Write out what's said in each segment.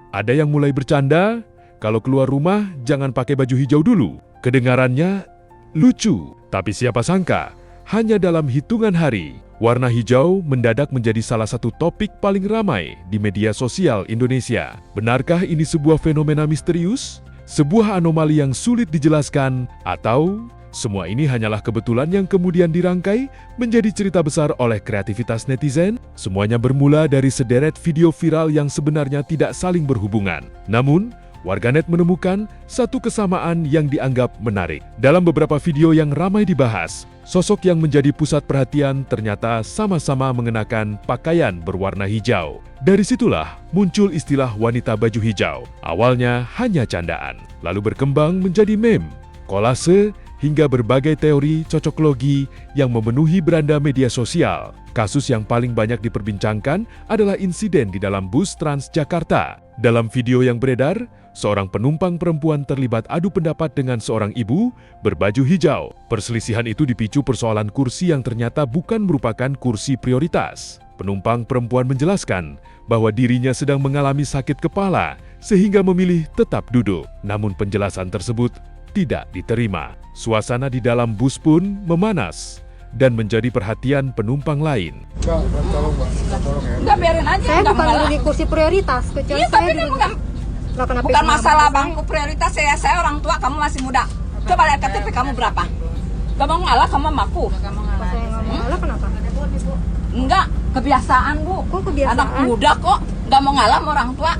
Ada yang mulai bercanda, kalau keluar rumah jangan pakai baju hijau dulu. Kedengarannya lucu, tapi siapa sangka, hanya dalam hitungan hari, warna hijau mendadak menjadi salah satu topik paling ramai di media sosial Indonesia. Benarkah ini sebuah fenomena misterius? Sebuah anomali yang sulit dijelaskan? Atau semua ini hanyalah kebetulan yang kemudian dirangkai menjadi cerita besar oleh kreativitas netizen? Semuanya bermula dari sederet video viral yang sebenarnya tidak saling berhubungan. Namun, warganet menemukan satu kesamaan yang dianggap menarik. Dalam beberapa video yang ramai dibahas, sosok yang menjadi pusat perhatian ternyata sama-sama mengenakan pakaian berwarna hijau. Dari situlah muncul istilah wanita baju hijau. Awalnya hanya candaan, lalu berkembang menjadi meme, kolase, hingga berbagai teori cocoklogi yang memenuhi beranda media sosial. Kasus yang paling banyak diperbincangkan adalah insiden di dalam bus Transjakarta. Dalam video yang beredar, seorang penumpang perempuan terlibat adu pendapat dengan seorang ibu berbaju hijau. Perselisihan itu dipicu persoalan kursi yang ternyata bukan merupakan kursi prioritas. Penumpang perempuan menjelaskan bahwa dirinya sedang mengalami sakit kepala sehingga memilih tetap duduk. Namun penjelasan tersebut tidak diterima. Suasana di dalam bus pun memanas dan menjadi perhatian penumpang lain. Enggak, biarin aja. Saya bukan duduk di kursi prioritas, kecuali iya, saya tapi duduk. bukan masalah bangku prioritas. Saya orang tua, kamu masih muda. Coba lihat KTP kamu berapa. Gak mau ngalah sama mamaku. Saya nggak mau ngalah, kenapa? Enggak, kebiasaan Bu. Kok kebiasaan? Anak muda kok gak mau ngalah sama orang tua.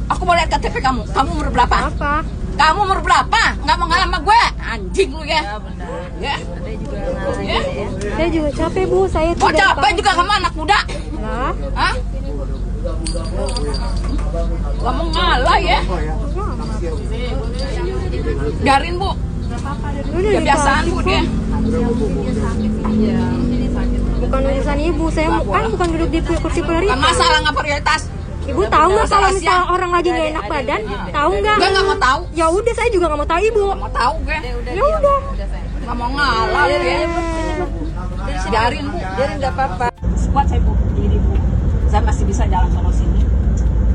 Aku mau lihat KTP kamu. Kamu umur berapa? Apa? Kamu umur berapa? Gak mau ngalah sama gue? Anjing lu ya. Ya. Ya. Saya juga capek Bu, saya Kok tidak capek juga kamu anak muda? Lah, Hah? Gak mau ngalah ya. Biarin Bu. udah Kebiasaan Bu dia. bukan urusan ibu, saya kan bukan duduk di kursi Kan prioritas. masalah nggak prioritas. Ibu tahu nggak kalau Masalah misalnya orang lagi nggak enak badan, tahu nggak? Gue nggak mau tahu. Ya udah, saya juga nggak mau tahu ibu. Mau tahu gue. Ya udah. Nggak mau ngalah lu ya. Biarin Bu. Biarin nggak apa-apa. Kuat saya Bu. Diri Bu. Saya masih bisa jalan sana sini.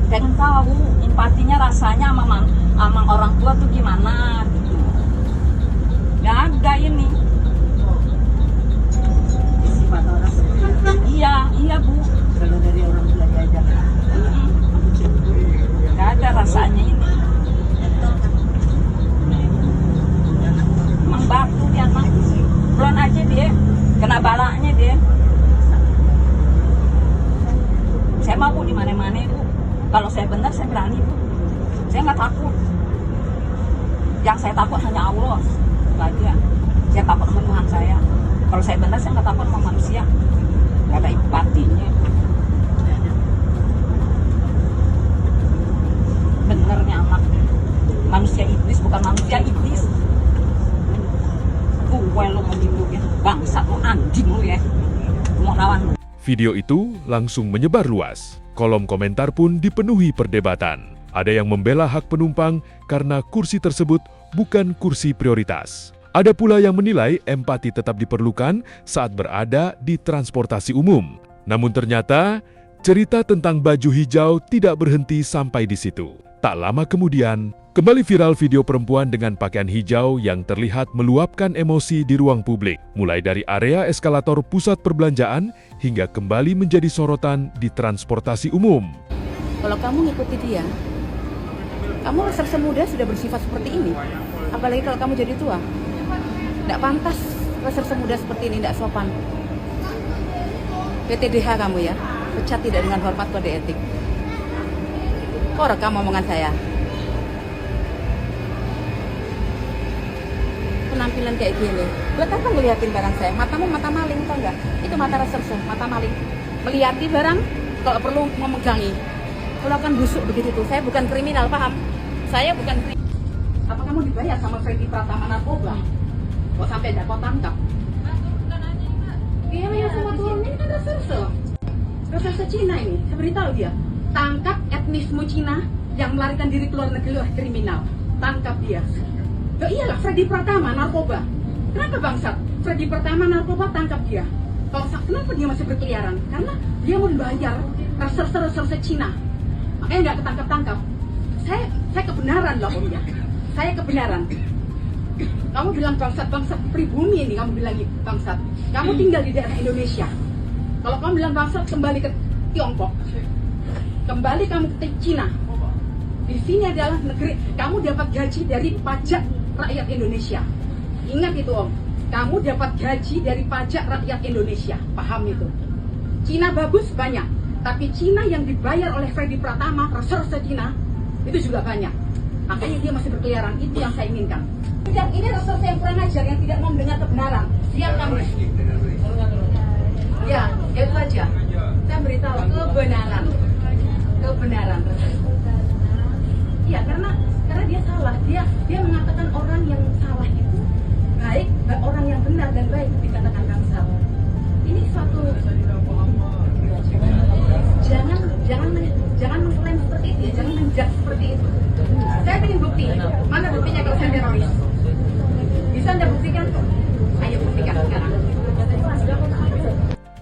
Saya kan tahu empatinya rasanya sama orang tua tuh gimana gitu. Gak ada ini. Sifat orang seperti itu. Iya Bu. Kalau dari orang tua diajak. Gak ada rasanya ini. Emang batu dia anak. Belum aja dia. Kena balaknya dia. Saya mau Bu di mana-mana Bu. Kalau saya benar saya berani Bu. Saya nggak takut. Yang saya takut hanya Allah. Aja. Saya takut sama Tuhan saya. Kalau saya benar saya nggak takut sama manusia. Nggak ada empatinya. Benernya anak. Manusia iblis bukan manusia iblis. Gue lo mau gitu ya. Bangsat lo, anjing lo ya. Mau lawan lo. Video itu langsung menyebar luas. Kolom komentar pun dipenuhi perdebatan. Ada yang membela hak penumpang karena kursi tersebut bukan kursi prioritas. Ada pula yang menilai empati tetap diperlukan saat berada di transportasi umum. Namun ternyata, cerita tentang baju hijau tidak berhenti sampai di situ. Tak lama kemudian, kembali viral video perempuan dengan pakaian hijau yang terlihat meluapkan emosi di ruang publik. Mulai dari area eskalator pusat perbelanjaan hingga kembali menjadi sorotan di transportasi umum. Kalau kamu ngikuti dia, kamu reserse muda sudah bersifat seperti ini. Apalagi kalau kamu jadi tua. Tidak pantas reserse muda seperti ini, tidak sopan. PTDH kamu ya, pecat tidak dengan hormat kode etik. Kok rekam omongan saya? Penampilan kayak gini, buat apa ngeliatin barang saya? Matamu mata maling, tau nggak? Itu mata reserse, mata maling. Melihati barang, kalau perlu memegangi. Kalau akan busuk begitu tuh, saya bukan kriminal, paham? Saya bukan kriminal. Apa kamu dibayar sama Freddy Pratama narkoba? Kok sampai tidak kau tangkap? Iya, yang sama turun ini kan reserse. Reserse Cina ini, saya beritahu dia. Tangkap etnisme Cina yang melarikan diri ke luar negeri oleh kriminal. Tangkap dia. Ya iyalah, Freddy Pratama narkoba. Kenapa bangsat? Freddy Pratama narkoba, tangkap dia. Kenapa dia masih berkeliaran? Karena dia membayar reserse Cina. Makanya nggak ketangkap-tangkap. kebenaran loh Om ya. Saya kebenaran. Kamu bilang bangsat pribumi ini, kamu bilang bangsat. Kamu tinggal di daerah Indonesia. Kalau kamu bilang bangsat, kembali ke Tiongkok. Kembali kamu ke Cina. Di sini adalah negeri, kamu dapat gaji dari pajak rakyat Indonesia. Ingat itu Om, kamu dapat gaji dari pajak rakyat Indonesia. Paham itu? Cina bagus banyak, tapi Cina yang dibayar oleh Freddy Pratama, reserse Cina, itu juga banyak. Makanya dia masih berkeliaran, itu yang saya inginkan. Dan ini reserse yang kurang ajar, yang tidak mau mendengar kebenaran. Siap kamu? Ya, itu aja. Saya beritahu kebenaran. Kebenaran. Iya, karena dia salah. Dia mengatakan orang yang salah itu baik, orang yang benar dan baik dikatakan bangsat. Ini suatu jangan mengklaim seperti itu, jangan menjudge seperti itu. Saya ingin bukti. Mana buktinya kalau saya teroris? Bisa Anda buktikan? Ayo buktikan sekarang.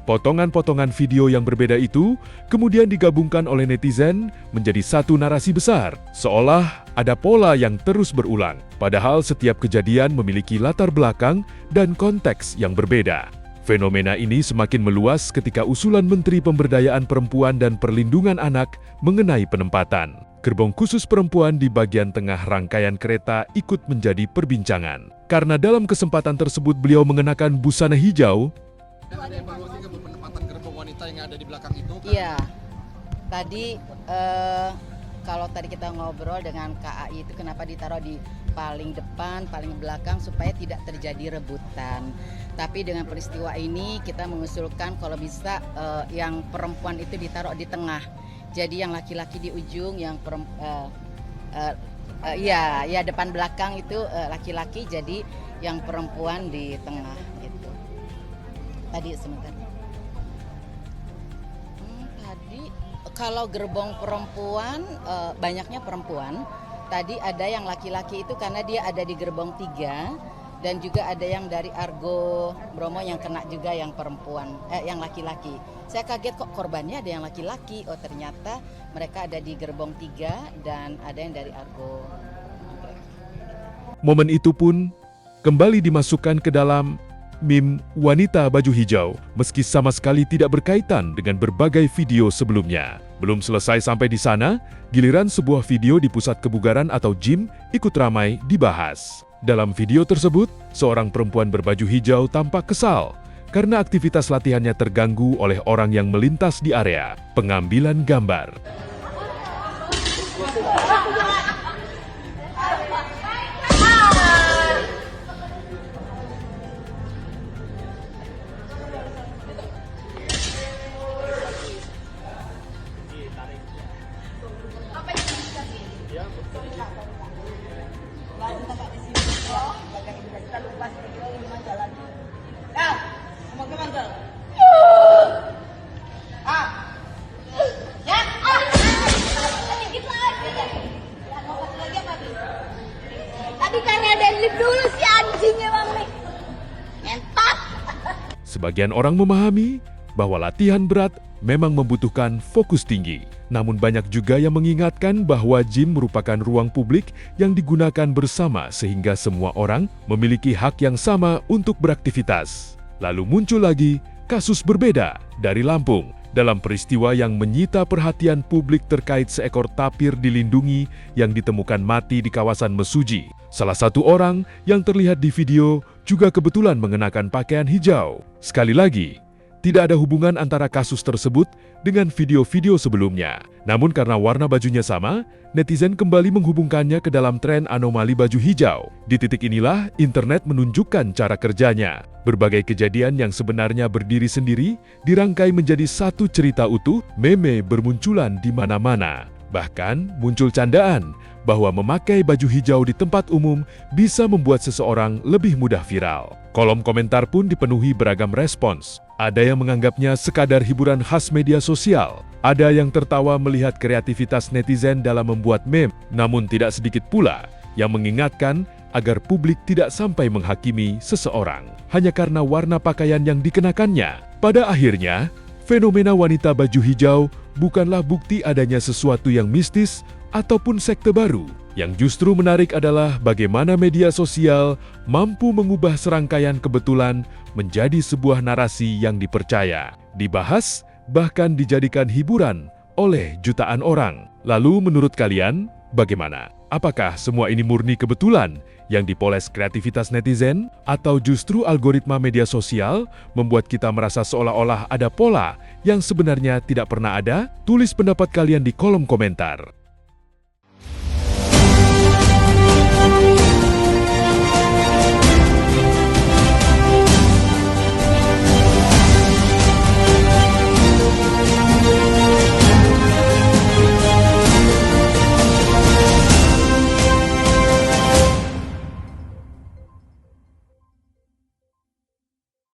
Potongan-potongan video yang berbeda itu kemudian digabungkan oleh netizen menjadi satu narasi besar, seolah ada pola yang terus berulang. Padahal setiap kejadian memiliki latar belakang dan konteks yang berbeda. Fenomena ini semakin meluas ketika usulan Menteri Pemberdayaan Perempuan dan Perlindungan Anak mengenai penempatan. Gerbong khusus perempuan di bagian tengah rangkaian kereta ikut menjadi perbincangan. Karena dalam kesempatan tersebut beliau mengenakan busana hijau. Ada evaluasi ke penempatan gerbong wanita yang ada di belakang itu? Iya, tadi kalau tadi kita ngobrol dengan KAI itu kenapa ditaruh di paling depan, paling belakang supaya tidak terjadi rebutan. Tapi dengan peristiwa ini kita mengusulkan kalau bisa yang perempuan itu ditaruh di tengah. Jadi yang laki-laki di ujung, yang ya depan belakang itu laki-laki, jadi yang perempuan di tengah gitu. Tadi sebentar. Tadi kalau gerbong perempuan banyaknya perempuan. Tadi ada yang laki-laki itu karena dia ada di gerbong 3 dan juga ada yang dari Argo Bromo yang kena juga yang perempuan, yang laki-laki. Saya kaget kok korbannya ada yang laki-laki. Oh ternyata mereka ada di gerbong 3 dan ada yang dari Argo. Momen itu pun kembali dimasukkan ke dalam meme wanita baju hijau, meski sama sekali tidak berkaitan dengan berbagai video sebelumnya. Belum selesai sampai di sana, giliran sebuah video di pusat kebugaran atau gym ikut ramai dibahas. Dalam video tersebut, seorang perempuan berbaju hijau tampak kesal karena aktivitas latihannya terganggu oleh orang yang melintas di area pengambilan gambar. Tadi karena ada lift dulu si anjing emang nih. Ngentot. Sebagian orang memahami bahwa latihan berat memang membutuhkan fokus tinggi. Namun banyak juga yang mengingatkan bahwa gym merupakan ruang publik yang digunakan bersama sehingga semua orang memiliki hak yang sama untuk beraktivitas. Lalu muncul lagi kasus berbeda dari Lampung dalam peristiwa yang menyita perhatian publik terkait seekor tapir dilindungi yang ditemukan mati di kawasan Mesuji. Salah satu orang yang terlihat di video juga kebetulan mengenakan pakaian hijau. Sekali lagi, tidak ada hubungan antara kasus tersebut dengan video-video sebelumnya. Namun karena warna bajunya sama, netizen kembali menghubungkannya ke dalam tren anomali baju hijau. Di titik inilah internet menunjukkan cara kerjanya. Berbagai kejadian yang sebenarnya berdiri sendiri dirangkai menjadi satu cerita utuh, meme bermunculan di mana-mana. Bahkan muncul candaan bahwa memakai baju hijau di tempat umum bisa membuat seseorang lebih mudah viral. Kolom komentar pun dipenuhi beragam respons. Ada yang menganggapnya sekadar hiburan khas media sosial. Ada yang tertawa melihat kreativitas netizen dalam membuat meme. Namun tidak sedikit pula yang mengingatkan agar publik tidak sampai menghakimi seseorang hanya karena warna pakaian yang dikenakannya. Pada akhirnya, fenomena wanita baju hijau bukanlah bukti adanya sesuatu yang mistis ataupun sekte baru. Yang justru menarik adalah bagaimana media sosial mampu mengubah serangkaian kebetulan menjadi sebuah narasi yang dipercaya, dibahas, bahkan dijadikan hiburan oleh jutaan orang. Lalu menurut kalian, bagaimana? Apakah semua ini murni kebetulan yang dipoles kreativitas netizen? Atau justru algoritma media sosial membuat kita merasa seolah-olah ada pola yang sebenarnya tidak pernah ada? Tulis pendapat kalian di kolom komentar.